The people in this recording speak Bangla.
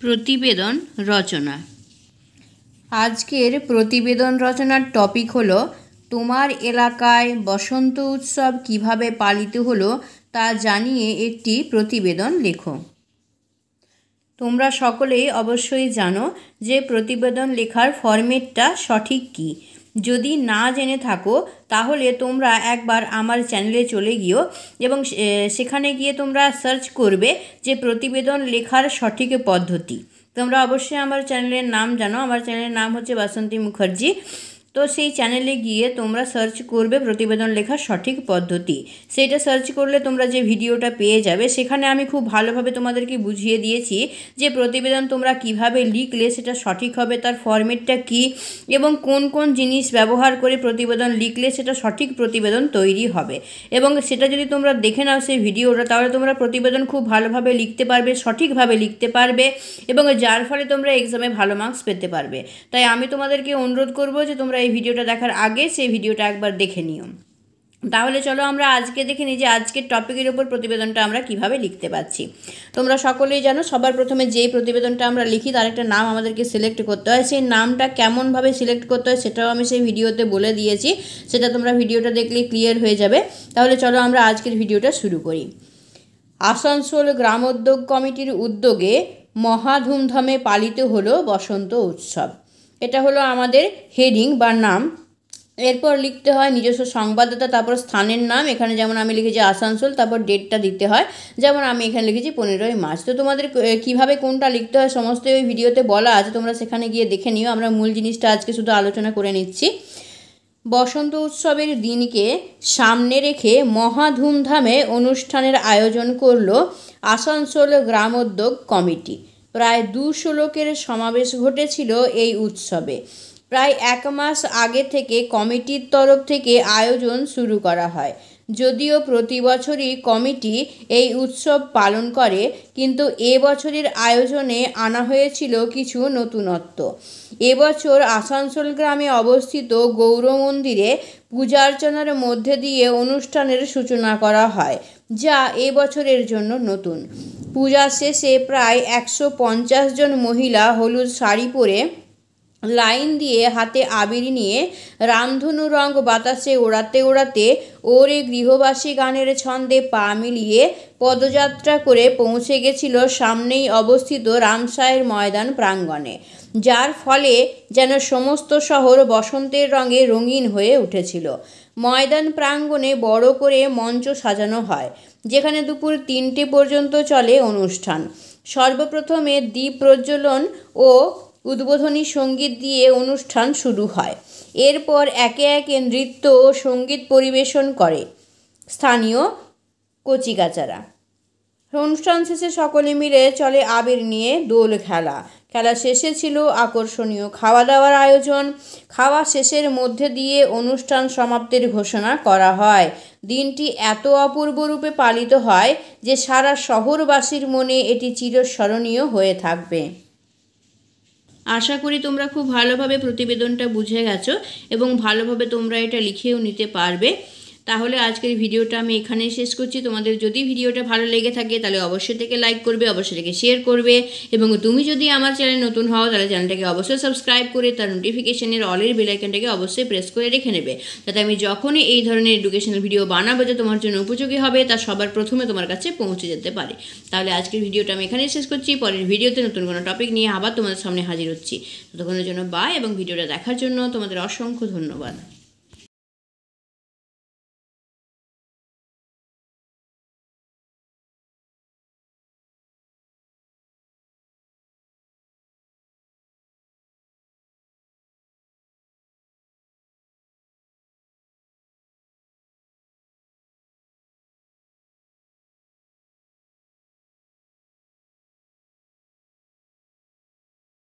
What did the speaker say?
প্রতিবেদন রচনা। আজকের প্রতিবেদন রচনার টপিক হলো তোমার এলাকায় বসন্ত উৎসব কিভাবে পালিত হলো তা জানিয়ে একটি প্রতিবেদন লেখো। তোমরা সকলেই অবশ্যই জানো যে প্রতিবেদন লেখার ফরম্যাটটা সঠিক কী। যদি না জেনে থাকো তাহলে তোমরা একবার আমার চ্যানেলে চলে গিয়েও এবং সেখানে গিয়ে তোমরা সার্চ করবে যে প্রতিবেদন লেখার সঠিক পদ্ধতি। তোমরা অবশ্যই আমার চ্যানেলের নাম জানো, আমার চ্যানেলের নাম হচ্ছে বাসন্তী মুখার্জি। তো সেই চ্যানেলে গিয়ে তোমরা সার্চ করবে প্রতিবেদন লেখার সঠিক পদ্ধতি। সেইটা সার্চ করলে তোমরা যে ভিডিওটা পেয়ে যাবে, সেখানে আমি খুব ভালোভাবে তোমাদেরকে বুঝিয়ে দিয়েছি যে প্রতিবেদন তোমরা কিভাবে লিখলে সেটা সঠিক হবে, তার ফরম্যাটটা কী এবং কোন কোন জিনিস ব্যবহার করে প্রতিবেদন লিখলে সেটা সঠিক প্রতিবেদন তৈরি হবে। এবং সেটা যদি তোমরা দেখে নাও সেই ভিডিওটা, তাহলে তোমরা প্রতিবেদন খুব ভালোভাবে লিখতে পারবে, সঠিকভাবে লিখতে পারবে এবং যার ফলে তোমরা এক্সামে ভালো মার্কস পেতে পারবে। তাই আমি তোমাদেরকে অনুরোধ করবো যে তোমরা এই ভিডিওটা দেখার আগে সেই ভিডিওটা একবার দেখে নিও। তাহলে চলো আমরা আজকে দেখে নিই যে আজকের টপিকের ওপর প্রতিবেদনটা আমরা কিভাবে লিখতে পারছি। তোমরা সকলেই জানো সবার প্রথমে যেই প্রতিবেদনটা আমরা লিখি তার একটা নাম আমাদেরকে সিলেক্ট করতে হয়। সেই নামটা কেমনভাবে সিলেক্ট করতে হয় সেটাও আমি সেই ভিডিওতে বলে দিয়েছি, সেটা তোমরা ভিডিওটা দেখলে ক্লিয়ার হয়ে যাবে। তাহলে চলো আমরা আজকের ভিডিওটা শুরু করি। আসানসোল গ্রামোদ্যোগ কমিটির উদ্যোগে মহা ধুমধামে পালিত হলো বসন্ত উৎসব। এটা হলো আমাদের হেডিং বা নাম। এরপর লিখতে হয় নিজস্ব সংবাদদাতা, তারপর স্থানের নাম। এখানে যেমন আমি লিখেছি আসানসোল, তারপর ডেটটা দিতে হয়, যেমন আমি এখানে লিখেছি 15ই মার্চ। তো তোমাদের কিভাবে কোনটা লিখতে হয় সমস্ত ওই ভিডিওতে বলা আছে, তোমরা সেখানে গিয়ে দেখে নিও। আমরা মূল জিনিসটা আজকে শুধু আলোচনা করে নিচ্ছি। বসন্ত উৎসবের দিনকে সামনে রেখে মহা ধুমধামে অনুষ্ঠানের আয়োজন করল আসানসোল গ্রামোদ্যোগ কমিটি। প্রায় 200 লোকের সমাবেশ ঘটেছিল এই উৎসবে। প্রায় 1 মাস আগে থেকে কমিটির তরফ থেকে আয়োজন শুরু করা হয়। যদিও প্রতি বছরই কমিটি এই উৎসব পালন করে, কিন্তু এবছরের আয়োজনে আনা হয়েছিল কিছু নতুনত্ব। এবছর আসানসোল গ্রামে অবস্থিত গৌর মন্দিরে পূজার্চনার মধ্যে দিয়ে অনুষ্ঠানের সূচনা করা হয়, যা এবছরের জন্য নতুন। পূজা শেষে প্রায় 150 জন মহিলা হলুদ শাড়ি পরে লাইন দিয়ে হাতে আবির নিয়ে রামধনু রঙ বাতাসে ওড়াতে ওড়াতে ওরে গৃহবাসী গানের ছন্দে পা মিলিয়ে পদযাত্রা করে পৌঁছে গেছিল সামনেই অবস্থিত রামসায়ের ময়দান প্রাঙ্গণে, যার ফলে যেন সমস্ত শহর বসন্তের রঙে রঙিন হয়ে উঠেছিল। ময়দান প্রাঙ্গণে বড় করে মঞ্চ সাজানো হয়, যেখানে দুপুর 3টে পর্যন্ত চলে অনুষ্ঠান। সর্বপ্রথমে দীপ প্রজ্বলন ও উদ্বোধনী সঙ্গীত দিয়ে অনুষ্ঠান শুরু হয়। এরপর একে একে নৃত্য ও সঙ্গীত পরিবেশন করে স্থানীয় কচিকাচারা। অনুষ্ঠান শেষে সকলে মিলে চলে আবির নিয়ে দোল খেলা। খেলা শেষে ছিল আকর্ষণীয় খাওয়া দাওয়ার আয়োজন। খাওয়া শেষের মধ্যে দিয়ে অনুষ্ঠান সমাপ্তির ঘোষণা করা হয়। দিনটি এত অপূর্ব রূপে পালিত হয় যে সারা শহরবাসীর মনে এটি চিরস্মরণীয় হয়ে থাকবে। আশা করি তোমরা খুব ভালোভাবে প্রতিবেদনটা বুঝে গেছো এবং ভালোভাবে তোমরা এটা লিখেও নিতে পারবে। তাহলে আজকের ভিডিওটা আমি এখানেই শেষ করছি। তোমাদের যদি ভিডিওটা ভালো লেগে থাকে তাহলে অবশ্যই থেকে লাইক করবে, অবশ্যই থেকে শেয়ার করবে এবং তুমি যদি আমার চ্যানেল নতুন হও তাহলে চ্যানেলটাকে অবশ্যই সাবস্ক্রাইব করে তার নোটিফিকেশনের অলের বেল আইকনটাকে অবশ্যই প্রেস করে রেখে নেবে, যাতে আমি যখনই এই ধরনের এডুকেশনাল ভিডিও বানাবো যে তোমার জন্য উপযোগী হবে তা সবার প্রথমে তোমার কাছে পৌঁছে যেতে পারে। তাহলে আজকের ভিডিওটা আমি এখানেই শেষ করছি। পরের ভিডিওতে নতুন কোনো টপিক নিয়ে আবার তোমাদের সামনে হাজির হচ্ছি। ততক্ষণের জন্য বাই এবং ভিডিওটা দেখার জন্য তোমাদের অসংখ্য ধন্যবাদ।